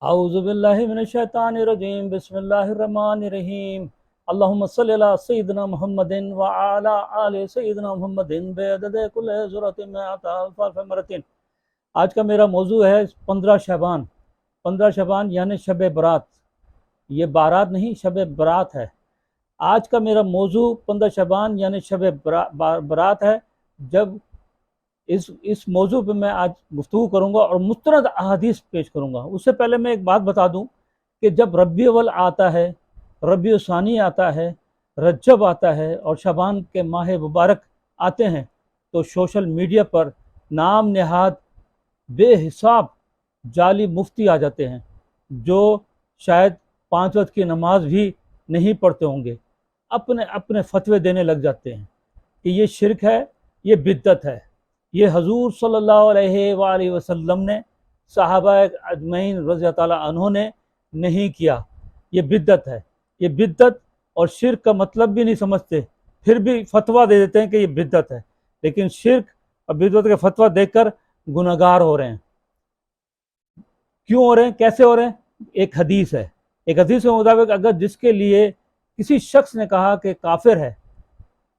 اعوذ باللہ من الشیطان الرجیم بسم اللہ الرحمن الرحیم اللہم صلی علی سیدنا محمد وعلی آل سیدنا محمد بعدد کل ذرۃ مئۃ الف مرۃ۔ آج کا میرا موضوع ہے 15 شعبان۔ 15 شعبان یعنی شب برات، یہ بارات نہیں، شب برات ہے۔ آج کا میرا موضوع 15 شعبان یعنی شب برات ہے۔ جب اس موضوع پہ میں آج گفتگو کروں گا اور مستند احادیث پیش کروں گا۔ اس سے پہلے میں ایک بات بتا دوں کہ جب ربیع الاول آتا ہے، ربیع ثانی آتا ہے، رجب آتا ہے اور شعبان کے ماہ مبارک آتے ہیں تو سوشل میڈیا پر نام نہاد بے حساب جعلی مفتی آ جاتے ہیں جو شاید 5 وقت کی نماز بھی نہیں پڑھتے ہوں گے، اپنے فتوے دینے لگ جاتے ہیں کہ یہ شرک ہے، یہ بدعت ہے۔ یہ حضور صلی اللہ علیہ وآلہ وسلم نے، صحابہ اجمعین رضی تعالیٰ عنہ نے نہیں کیا، یہ بدعت ہے۔ یہ بدعت اور شرک کا مطلب بھی نہیں سمجھتے، پھر بھی فتویٰ دے دیتے ہیں کہ یہ بدعت ہے، لیکن شرک اور بدعت کا فتویٰ دے کر گنہگار ہو رہے ہیں۔ کیوں ہو رہے ہیں؟ کیسے ہو رہے ہیں؟ ایک حدیث ہے، ایک حدیث کے مطابق اگر جس کے لیے کسی شخص نے کہا کہ کافر ہے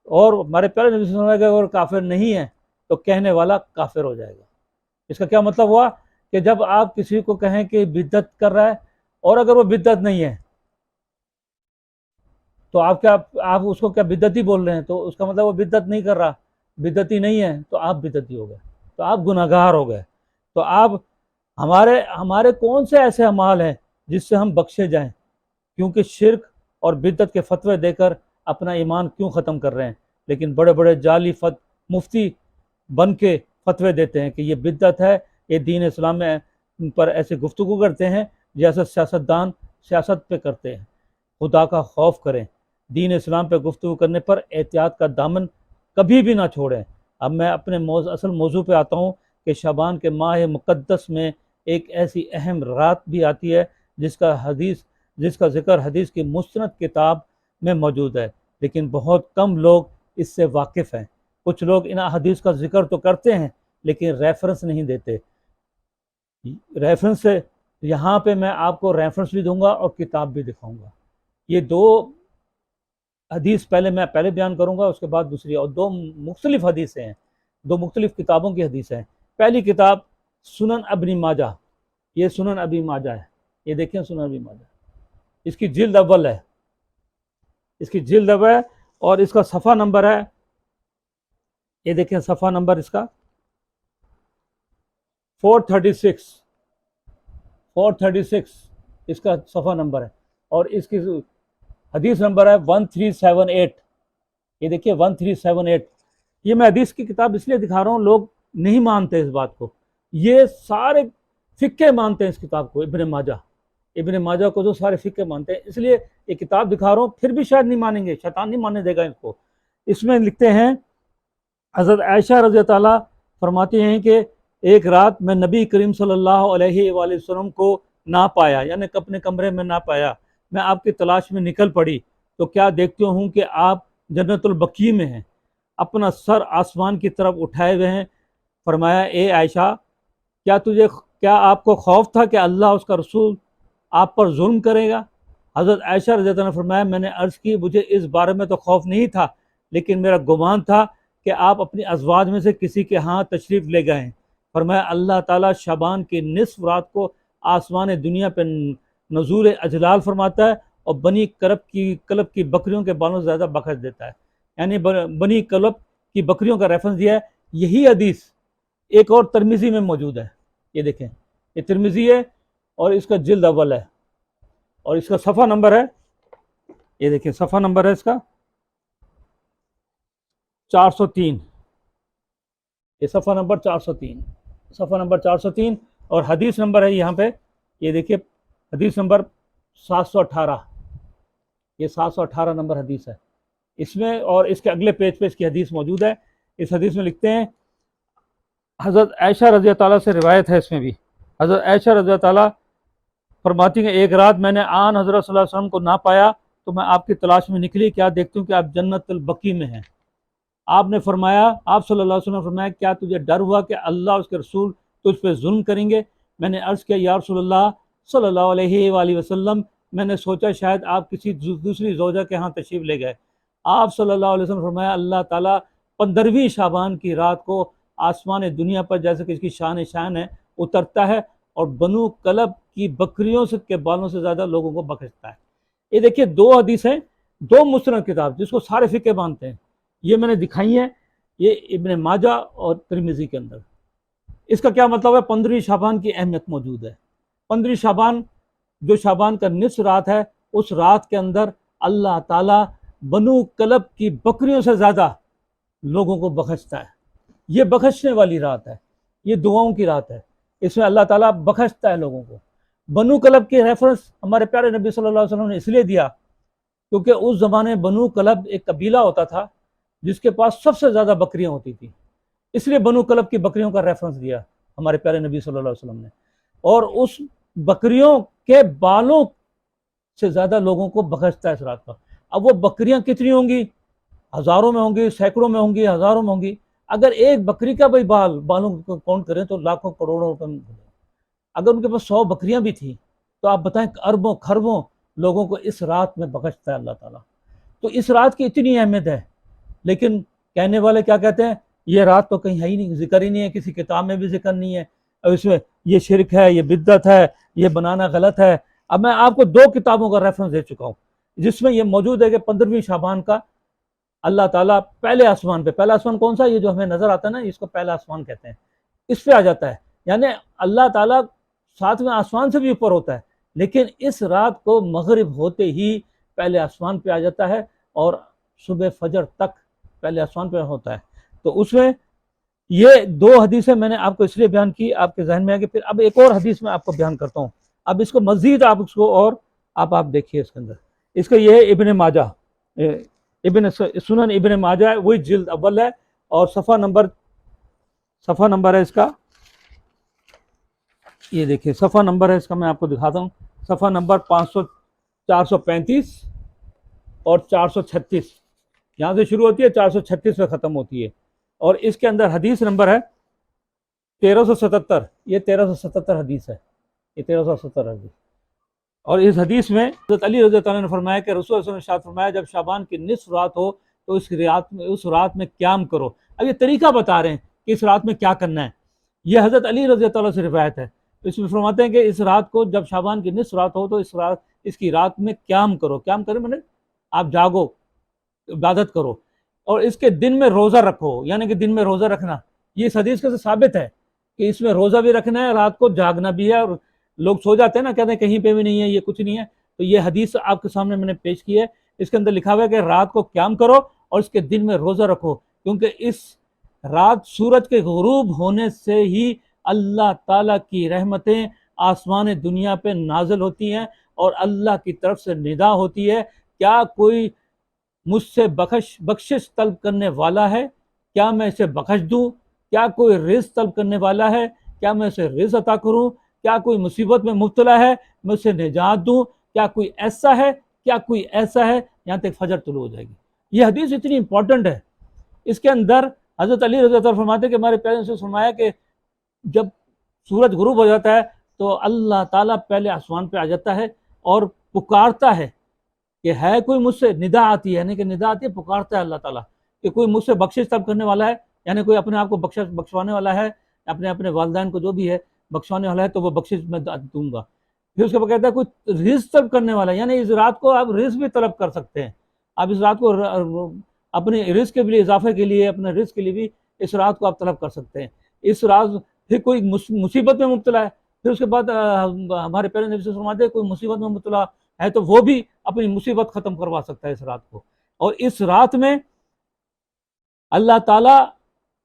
اور ہمارے پیارے نبی صلی اللہ علیہ وسلم کہ اگر کافر نہیں ہے تو کہنے والا کافر ہو جائے گا۔ اس کا کیا مطلب ہوا کہ جب آپ کسی کو کہیں کہ بدعت کر رہا ہے اور اگر وہ بدعت نہیں ہے تو آپ اس کو کیا بدعتی بول رہے ہیں، تو اس کا مطلب وہ بدعت نہیں کر رہا، بدعتی نہیں ہے تو آپ بدعتی ہو گئے، تو آپ گناہگار ہو گئے۔ تو آپ ہمارے کون سے ایسے اعمال ہیں جس سے ہم بخشے جائیں؟ کیونکہ شرک اور بدعت کے فتوے دے کر اپنا ایمان کیوں ختم کر رہے ہیں؟ لیکن بڑے بڑے جعلی مفتی بن کے فتوے دیتے ہیں کہ یہ بدعت ہے، یہ دین اسلام میں پر ایسے گفتگو کرتے ہیں جیسے سیاستدان سیاست پہ کرتے ہیں۔ خدا کا خوف کریں، دین اسلام پہ گفتگو کرنے پر احتیاط کا دامن کبھی بھی نہ چھوڑیں۔ اب میں اپنے اصل موضوع پہ آتا ہوں کہ شعبان کے ماہ مقدس میں ایک ایسی اہم رات بھی آتی ہے جس کا ذکر حدیث کی مستند کتاب میں موجود ہے، لیکن بہت کم لوگ اس سے واقف ہیں۔ کچھ لوگ ان احادیث کا ذکر تو کرتے ہیں لیکن ریفرنس نہیں دیتے۔ ریفرنس سے یہاں پہ میں آپ کو ریفرنس بھی دوں گا اور کتاب بھی دکھاؤں گا۔ یہ 2 حدیث میں پہلے بیان کروں گا، اس کے بعد دوسری، اور 2 مختلف حدیثیں ہیں، 2 مختلف کتابوں کی حدیث ہیں۔ پہلی کتاب سنن ابن ماجہ، یہ سنن ابن ماجہ ہے، یہ دیکھیں سنن ابن ماجہ، اس کی جلد اول ہے، اور اس کا صفحہ نمبر ہے، یہ دیکھیں صفحہ نمبر اس کا 436 اس کا صفحہ نمبر ہے، اور اس کی حدیث نمبر ہے 1378، یہ دیکھیے 1378۔ یہ میں حدیث کی کتاب اس لیے دکھا رہا ہوں، لوگ نہیں مانتے اس بات کو، یہ سارے فقہ مانتے ہیں اس کتاب کو، ابن ماجہ کو جو سارے فقہ مانتے ہیں، اس لیے یہ کتاب دکھا رہا ہوں، پھر بھی شاید نہیں مانیں گے، شیطان نہیں ماننے دے گا اس کو۔ اس میں لکھتے ہیں حضرت عائشہ رضی تعالیٰ فرماتی ہیں کہ ایک رات میں نبی کریم صلی اللہ علیہ وآلہ وسلم کو نہ پایا، یعنی اپنے کمرے میں نہ پایا، میں آپ کی تلاش میں نکل پڑی تو کیا دیکھتی ہوں کہ آپ جنت البقیع میں ہیں، اپنا سر آسمان کی طرف اٹھائے ہوئے ہیں۔ فرمایا اے عائشہ، کیا آپ کو خوف تھا کہ اللہ اس کا رسول آپ پر ظلم کرے گا؟ حضرت عائشہ رضی اللہ عنہ نے فرمایا میں نے عرض کی مجھے اس بارے میں تو خوف نہیں تھا، لیکن میرا گمان تھا کہ آپ اپنی ازواج میں سے کسی کے ہاں تشریف لے گئے ہیں۔ فرمایا اللہ تعالیٰ شعبان کی نصف رات کو آسمان دنیا پہ نزول اجلال فرماتا ہے اور بنی کلب کی بکریوں کے بالوں سے زیادہ بخش دیتا ہے، یعنی بنی کلب کی بکریوں کا ریفرنس دیا ہے۔ یہی حدیث ایک اور ترمذی میں موجود ہے، یہ دیکھیں، یہ ترمذی ہے اور اس کا جلد اول ہے، اور اس کا صفحہ نمبر ہے، یہ دیکھیں صفحہ نمبر ہے اس کا 403، یہ صفحہ نمبر 403 اور حدیث نمبر ہے یہاں پہ، یہ دیکھیے حدیث نمبر 718، یہ 718 نمبر حدیث ہے اس میں، اور اس کے اگلے پیج پہ اس کی حدیث موجود ہے۔ اس حدیث میں لکھتے ہیں حضرت عائشہ رضی تعالیٰ سے روایت ہے، اس میں بھی حضرت عائشہ رضی تعالیٰ فرماتی ہیں ایک رات میں نے آن حضرت صلی اللہ علیہ وسلم کو نہ پایا تو میں آپ کی تلاش میں نکلی، کیا دیکھتی ہوں کہ آپ جنت البقیع میں ہیں۔ آپ صلی اللہ علیہ وسلم نے فرمایا کیا تجھے ڈر ہوا کہ اللہ اس کے رسول تجھ پہ ظلم کریں گے؟ میں نے عرض کیا یا رسول اللہ صلی اللہ علیہ وآلہ وسلم، میں نے سوچا شاید آپ کسی دوسری زوجہ کے ہاں تشریف لے گئے۔ آپ صلی اللہ علیہ وسلم فرمایا اللہ تعالیٰ 15ویں شعبان کی رات کو آسمان دنیا پر جیسے کہ اس کی شان ہے اترتا ہے، اور بنو کلب کی بکریوں کے بالوں سے زیادہ لوگوں کو بخشتا ہے۔ یہ دیکھیے دو حدیثیں، دو مستند کتاب جس کو سارے فقہ مانتے ہیں، یہ میں نے دکھائی ہیں، یہ ابن ماجہ اور ترمذی کے اندر۔ اس کا کیا مطلب ہے؟ 15ویں شعبان کی اہمیت موجود ہے۔ 15ویں شعبان جو شعبان کا نصف رات ہے، اس رات کے اندر اللہ تعالیٰ بنو کلب کی بکریوں سے زیادہ لوگوں کو بخشتا ہے۔ یہ بخشنے والی رات ہے، یہ دعاؤں کی رات ہے، اس میں اللہ تعالیٰ بخشتا ہے لوگوں کو۔ بنو کلب کی ریفرنس ہمارے پیارے نبی صلی اللہ علیہ وسلم نے اس لیے دیا کیونکہ اس زمانے بنو کلب ایک قبیلہ ہوتا تھا جس کے پاس سب سے زیادہ بکریاں ہوتی تھیں، اس لیے بنو کلب کی بکریوں کا ریفرنس دیا ہمارے پیارے نبی صلی اللہ علیہ وسلم نے۔ اور اس بکریوں کے بالوں سے زیادہ لوگوں کو بخشتا ہے اس رات کا۔ اب وہ بکریاں کتنی ہوں گی؟ ہزاروں میں ہوں گی، سینکڑوں میں ہوں گی، ہزاروں میں ہوں گی۔ اگر ایک بکری کا بھی بالوں کو کاؤنٹ کریں تو لاکھوں کروڑوں روپے میں۔ اگر ان کے پاس 100 بکریاں بھی تھیں تو آپ بتائیں اربوں خربوں لوگوں کو اس رات میں بخشتا ہے اللہ تعالیٰ۔ تو اس رات کی اتنی اہمیت ہے، لیکن کہنے والے کیا کہتے ہیں؟ یہ رات تو کہیں ہے ہی نہیں، ذکر ہی نہیں ہے، کسی کتاب میں بھی ذکر نہیں ہے، اور اس میں یہ شرک ہے، یہ بدعت ہے، یہ بنانا غلط ہے۔ اب میں آپ کو 2 کتابوں کا ریفرنس دے چکا ہوں جس میں یہ موجود ہے کہ 15ویں شعبان کا اللہ تعالیٰ پہلے آسمان پہ، پہلا آسمان کون سا؟ یہ جو ہمیں نظر آتا ہے نا، اس کو پہلا آسمان کہتے ہیں، اس پہ آ جاتا ہے۔ یعنی اللہ تعالیٰ 7ویں آسمان سے بھی اوپر ہوتا ہے، لیکن اس رات کو مغرب ہوتے ہی پہلے آسمان پہ آ جاتا ہے اور صبح فجر تک پہلے آسمان پہ ہوتا ہے۔ تو اس میں یہ 2 حدیثیں میں نے آپ کو اس لیے بیان کی، آپ کے ذہن میں ہے کہ پھر اب ایک اور حدیث میں آپ کو بیان کرتا ہوں۔ اب اس کو مزید آپ اس کو اور آپ دیکھیے اس کے اندر، اس کا یہ ہے ابن ماجہ، سنن ابن ماجہ ہے، وہی جلد اول ہے، اور صفحہ نمبر ہے اس کا، یہ دیکھیں صفحہ نمبر ہے اس کا، میں آپ کو دکھاتا ہوں، صفحہ نمبر 435 اور 436، یہاں سے شروع ہوتی ہے 436 پہ ختم ہوتی ہے، اور اس کے اندر حدیث نمبر ہے 1377، یہ 1377 حدیث ہے، یہ 1377 حدیث۔ اور اس حدیث میں حضرت علی رضی اللہ عنہ نے فرمایا کہ رسول اللہ صلی اللہ علیہ وسلم نے ارشاد فرمایا جب شعبان کی نصف رات ہو تو اس رات میں قیام کرو۔ اب یہ طریقہ بتا رہے ہیں کہ اس رات میں کیا کرنا ہے، یہ حضرت علی رضی اللہ عنہ سے روایت ہے۔ اس میں فرماتے ہیں کہ اس رات کو جب شعبان کی نصف رات ہو تو اس کی رات میں قیام کرو، قیام کرے میں نے آپ جاگو، عبادت کرو، اور اس کے دن میں روزہ رکھو، یعنی کہ دن میں روزہ رکھنا، یہ اس حدیث کے سے ثابت ہے کہ اس میں روزہ بھی رکھنا ہے، رات کو جاگنا بھی ہے۔ اور لوگ سو جاتے ہیں نا، کہتے ہیں کہیں پہ بھی نہیں ہے، یہ کچھ نہیں ہے، تو یہ حدیث آپ کے سامنے میں نے پیش کی ہے، اس کے اندر لکھا ہوا ہے کہ رات کو قیام کرو اور اس کے دن میں روزہ رکھو، کیونکہ اس رات سورج کے غروب ہونے سے ہی اللہ تعالیٰ کی رحمتیں آسمان دنیا پہ نازل ہوتی ہیں اور اللہ کی طرف سے ندا ہوتی ہے، کیا کوئی مجھ سے بخشش طلب کرنے والا ہے؟ کیا میں اسے بخش دوں؟ کیا کوئی رزق طلب کرنے والا ہے؟ کیا میں اسے رزق عطا کروں؟ کیا کوئی مصیبت میں مبتلا ہے میں اسے نجات دوں؟ کیا کوئی ایسا ہے؟ کیا کوئی ایسا ہے؟ یہاں تک فجر طلوع ہو جائے گی۔ یہ حدیث اتنی امپورٹنٹ ہے، اس کے اندر حضرت علی رضی اللہ عنہ فرماتے ہیں کہ ہمارے پیارے سے فرمایا کہ جب سورج غروب ہو جاتا ہے تو اللہ تعالیٰ پہلے آسمان پہ آ جاتا ہے اور پکارتا ہے کہ ہے کوئی مجھ سے، ندا آتی ہے، یعنی کہ ندا آتی ہے، پکارتا ہے اللہ تعالیٰ کہ کوئی مجھ سے بخشش طلب کرنے والا ہے، یعنی کوئی اپنے آپ کو بخشوانے والا ہے، اپنے والدین کو جو بھی ہے بخشوانے والا ہے تو وہ بخشش میں دوں گا۔ پھر اس کے بعد کہتا ہے کوئی رزق طلب کرنے والا ہے، یعنی اس رات کو آپ رزق بھی طلب کر سکتے ہیں، آپ اس رات کو اپنے رزق کے لیے، اضافے کے لیے، اپنے رزق کے لیے بھی اس رات کو آپ طلب کر سکتے ہیں۔ اس رات پھر کوئی مصیبت میں مبتلا ہے، پھر اس کے بعد ہمارے پیارے نبی سے فرماتے ہیں کوئی مصیبت میں مبتلا ہے تو وہ بھی اپنی مصیبت ختم کروا سکتا ہے اس رات کو۔ اور اس رات میں اللہ تعالیٰ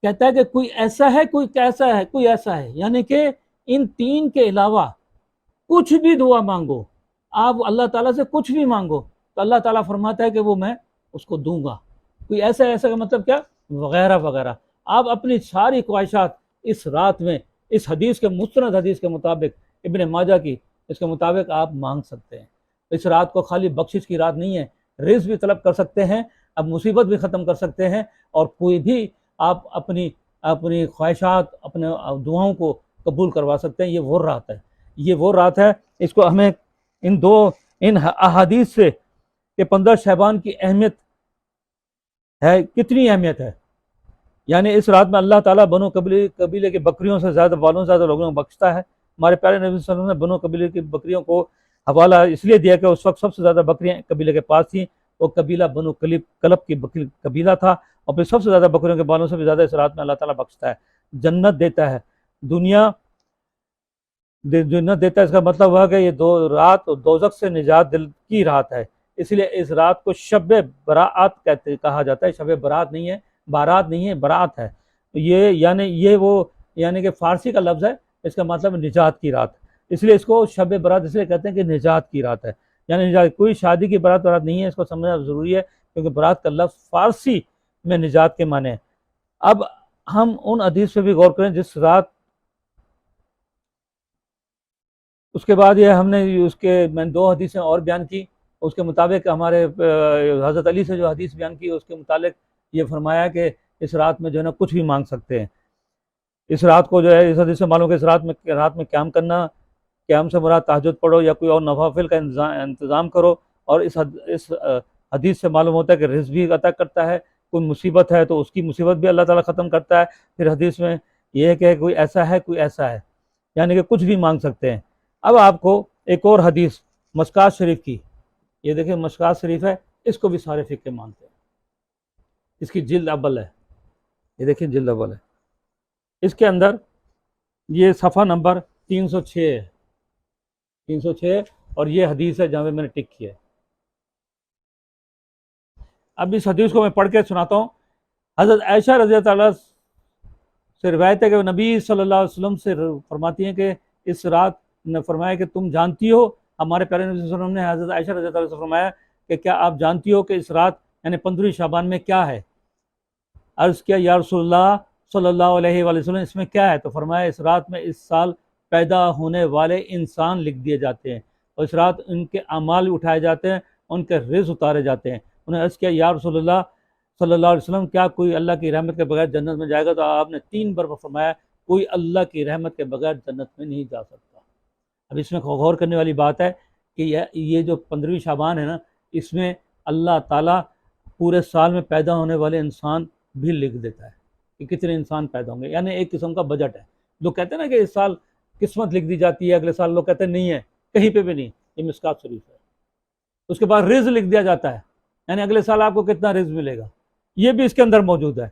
کہتا ہے کہ کوئی ایسا ہے، کوئی کیسا ہے، کوئی ایسا ہے، یعنی کہ ان 3 کے علاوہ کچھ بھی دعا مانگو، آپ اللہ تعالیٰ سے کچھ بھی مانگو تو اللہ تعالیٰ فرماتا ہے کہ وہ میں اس کو دوں گا۔ کوئی ایسا کا مطلب کیا؟ وغیرہ وغیرہ، آپ اپنی ساری خواہشات اس رات میں اس حدیث کے مستند حدیث کے مطابق، ابن ماجہ کی اس کے مطابق آپ مانگ سکتے ہیں۔ اس رات کو خالی بخشش کی رات نہیں ہے، رزق بھی طلب کر سکتے ہیں، اب مصیبت بھی ختم کر سکتے ہیں، اور کوئی بھی آپ اپنی خواہشات، اپنے دعاؤں کو قبول کروا سکتے ہیں۔ یہ وہ رات ہے، یہ وہ رات ہے، اس کو ہمیں ان احادیث سے کہ 15 شعبان کی اہمیت ہے، کتنی اہمیت ہے، یعنی اس رات میں اللہ تعالیٰ بنو قبیلے کے بکریوں سے زیادہ بالوں سے زیادہ لوگوں کو بخشتا ہے۔ ہمارے پیارے نبی صلی اللہ علیہ وسلم نے بنو قبیلے کی بکریوں کو حوالہ اس لیے دیا کہ اس وقت سب سے زیادہ بکریاں قبیلے کے پاس تھیں، وہ قبیلہ بنو کلب کی قبیلہ تھا، اور پھر سب سے زیادہ بکریوں کے بالوں سے بھی زیادہ اس رات میں اللہ تعالیٰ بخشتا ہے، جنت دیتا ہے، جنت دیتا ہے۔ اس کا مطلب ہوا کہ یہ رات دوزخ سے نجات دل کی رات ہے، اس لیے اس رات کو شب برات کہا جاتا ہے۔ شب برات نہیں ہے، بارات نہیں ہے، برات ہے۔ یعنی کہ فارسی کا لفظ ہے، اس کا مطلب نجات کی رات، اس لیے اس کو شب برات اس لیے کہتے ہیں کہ نجات کی رات ہے، یعنی نجات، کوئی شادی کی برات نہیں ہے، اس کو سمجھنا ضروری ہے، کیونکہ برات کا لفظ فارسی میں نجات کے معنی ہے۔ اب ہم ان حدیث پہ بھی غور کریں جس رات، اس کے بعد یہ ہم نے میں نے 2 حدیثیں اور بیان کی، اس کے مطابق ہمارے حضرت علی سے جو حدیث بیان کی اس کے متعلق یہ فرمایا کہ اس رات میں جو ہے نا کچھ بھی مانگ سکتے ہیں۔ اس رات کو جو ہے، اس حدیث سے معلوم کہ اس رات میں قیام کرنا، قیام سے مراد تہجد پڑھو یا کوئی اور نوافل کا انتظام کرو، اور اس حدیث سے معلوم ہوتا ہے کہ رزق بھی عطا کرتا ہے، کوئی مصیبت ہے تو اس کی مصیبت بھی اللہ تعالیٰ ختم کرتا ہے۔ پھر حدیث میں یہ ہے کہ کوئی ایسا ہے، کوئی ایسا ہے، یعنی کہ کچھ بھی مانگ سکتے ہیں۔ اب آپ کو ایک اور حدیث مشکوٰۃ شریف کی، یہ دیکھیں مشکوٰۃ شریف ہے، اس کو بھی سارے فقہ مانتے ہیں، اس کی جلد اول ہے، یہ دیکھیں جلد اول ہے، اس کے اندر یہ صفحہ نمبر 306 ہے، 306، اور یہ حدیث ہے جہاں پہ میں نے ٹک کیا ہے۔ اب اس حدیث کو میں پڑھ کے سناتا ہوں۔ حضرت عائشہ رضی اللہ عنہا سے روایت ہے کہ وہ نبی صلی اللہ علیہ وسلم سے فرماتی ہیں کہ اس رات نے فرمایا کہ تم جانتی ہو، ہمارے پیارے نبی صلی اللہ علیہ وسلم نے حضرت عائشہ رضی اللہ عنہا سے فرمایا کہ کیا آپ جانتی ہو کہ اس رات یعنی 15 شعبان میں کیا ہے؟ عرض کیا یا رسول اللہ صلی اللہ علیہ وآلہ وسلم، اس میں کیا ہے؟ تو فرمایا اس رات میں اس سال پیدا ہونے والے انسان لکھ دیے جاتے ہیں، اور اس رات ان کے اعمال اٹھائے جاتے ہیں، ان کے رزق اتارے جاتے ہیں۔ انہیں عرض کیا یا رسول اللہ صلی اللہ علیہ وسلم، کیا کوئی اللہ کی رحمت کے بغیر جنت میں جائے گا؟ تو آپ نے 3 بار فرمایا کوئی اللہ کی رحمت کے بغیر جنت میں نہیں جا سکتا۔ اب اس میں غور کرنے والی بات ہے کہ یہ جو 15 شعبان ہے نا، اس میں اللہ تعالیٰ پورے سال میں پیدا ہونے والے انسان بھی لکھ دیتا ہے کہ کتنے انسان پیدا ہوں گے، یعنی ایک قسم کا بجٹ ہے۔ لوگ کہتے ہیں نا کہ اس سال قسمت لکھ دی جاتی ہے، اگلے سال لوگ کہتے ہیں نہیں ہے، کہیں پہ بھی نہیں، یہ مشکوٰۃ شریف ہے۔ اس کے بعد رزق لکھ دیا جاتا ہے، یعنی اگلے سال آپ کو کتنا رزق ملے گا، یہ بھی اس کے اندر موجود ہے۔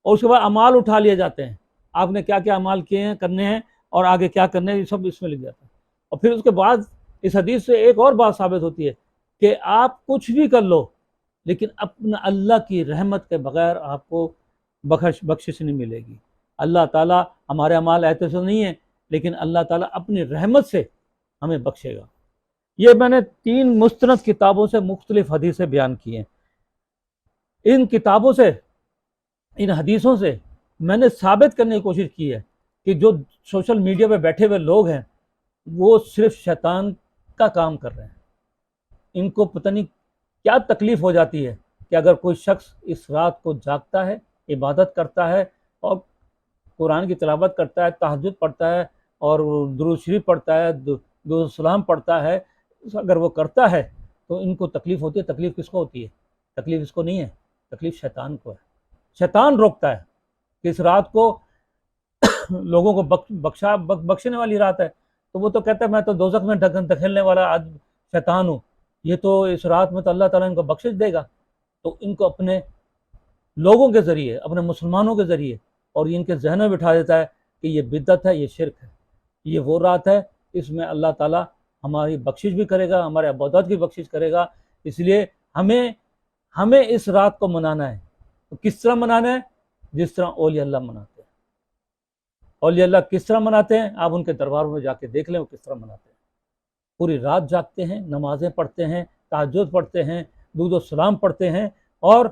اور اس کے بعد اعمال اٹھا لیے جاتے ہیں، آپ نے کیا کیا اعمال کیے ہیں، کرنے ہیں، اور آگے کیا کرنے ہیں، یہ سب اس میں لکھ جاتا ہے۔ اور پھر اس کے بعد اس حدیث سے ایک اور بات ثابت ہوتی ہے کہ آپ کچھ بھی کر لو لیکن اپنا اللہ کی رحمت کے بغیر آپ کو بخشش نہیں ملے گی۔ اللہ تعالیٰ ہمارے اعمال ایسے سے نہیں ہیں، لیکن اللہ تعالیٰ اپنی رحمت سے ہمیں بخشے گا۔ یہ میں نے 3 مستند کتابوں سے مختلف حدیثیں بیان کی ہیں۔ ان کتابوں سے، ان حدیثوں سے میں نے ثابت کرنے کی کوشش کی ہے کہ جو سوشل میڈیا پہ بیٹھے ہوئے لوگ ہیں وہ صرف شیطان کا کام کر رہے ہیں۔ ان کو پتہ نہیں کیا تکلیف ہو جاتی ہے کہ اگر کوئی شخص اس رات کو جاگتا ہے، عبادت کرتا ہے اور قرآن کی تلاوت کرتا ہے، تہجد پڑھتا ہے اور درود شریف پڑھتا ہے، درود السلام پڑھتا ہے، اگر وہ کرتا ہے تو ان کو تکلیف ہوتی ہے۔ تکلیف کس کو ہوتی ہے؟ تکلیف اس کو نہیں ہے، تکلیف شیطان کو ہے۔ شیطان روکتا ہے کہ اس رات کو لوگوں کو بخشنے والی رات ہے، تو وہ تو کہتا ہے میں تو دوزخ میں دھکیلنے والا شیطان ہوں، یہ تو اس رات میں تو اللہ تعالیٰ ان کو بخشش دے گا۔ تو ان کو اپنے لوگوں کے ذریعے، اپنے مسلمانوں کے ذریعے، اور ان کے ذہن میں بٹھا دیتا ہے کہ یہ بدعت ہے، یہ شرک ہے، یہ وہ رات ہے اس میں اللہ تعالیٰ ہماری بخشش بھی کرے گا، ہمارے عبادات کی بخشش کرے گا۔ اس لیے ہمیں اس رات کو منانا ہے۔ تو کس طرح منانا ہے؟ جس طرح اولیاء اللہ مناتے ہیں۔ اولیاء اللہ کس طرح مناتے ہیں؟ آپ ان کے درباروں میں جا کے دیکھ لیں وہ کس طرح مناتے ہیں۔ پوری رات جاگتے ہیں، نمازیں پڑھتے ہیں، تہجد پڑھتے ہیں، درود و سلام پڑھتے ہیں، اور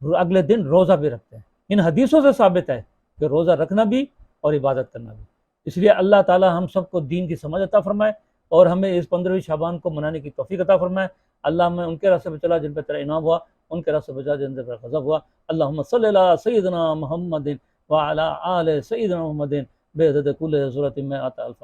اگلے دن روزہ بھی رکھتے ہیں۔ ان حدیثوں سے ثابت ہے کہ روزہ رکھنا بھی اور عبادت کرنا بھی۔ اس لیے اللہ تعالی ہم سب کو دین کی سمجھ عطا فرمائے اور ہمیں اس 15 شعبان کو منانے کی توفیق عطا فرمائے۔ اللہ ہمیں ان کے راستے پہ چلا جن پہ تیرا انعام ہوا، ان کے راستے پہ چلا جن پہ تیرا غضب ہوا۔ اللہم صلی علی سیدنا محمد وعلی آل سیدنا محمد بعدد کل ذرۃ مئۃ الف۔